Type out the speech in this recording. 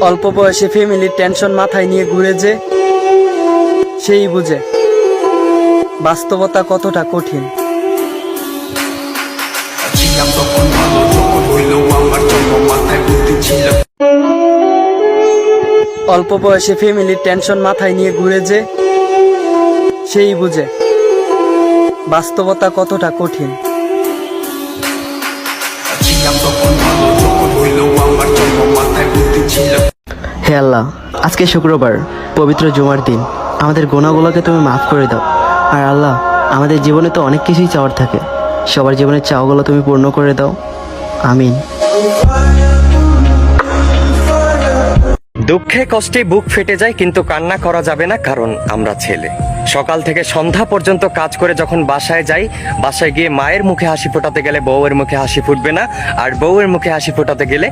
অল্প বয়সে ফ্যামিলির টেনশন মাথায় নিয়ে ঘুরে যে সেই বুঝে বাস্তবতা কতটা কঠিন। ছিলাম তখন ভালো, যখন হইলো আমার জন্ম মাথায় বুদ্ধি ছিল। অল্প বয়সে ফ্যামিলির টেনশন মাথায় নিয়ে ঘুরে যে সেই বুঝে বাস্তবতা কতটা কঠিন। ছিলাম তখন ভালো, যখন হইলো আমার জন্ম মাথায় বুদ্ধি ছিল। হে আল্লাহ, আজকে শুক্রবার, পবিত্র জুমার দিন। আমাদের গুনাহগুলোকে তুমি মাফ করে দাও। আর আল্লাহ, আমাদের জীবনে তো অনেক কিছুই চাওয়ার থাকে, সবার জীবনের চাওয়াগুলো তুমি পূর্ণ করে দাও। আমিন। দুঃখে কষ্টে বুক ফেটে যায়, কিন্তু কান্না করা যাবে না, কারণ আমরা ছেলে। সকাল থেকে সন্ধ্যা পর্যন্ত কাজ করে যখন বাসায় যাই, বাসায় গিয়ে মায়ের মুখে হাসি ফোটাতে গেলে বউয়ের মুখে হাসি ফুটবে না, আর বউয়ের মুখে হাসি ফোটাতে গেলে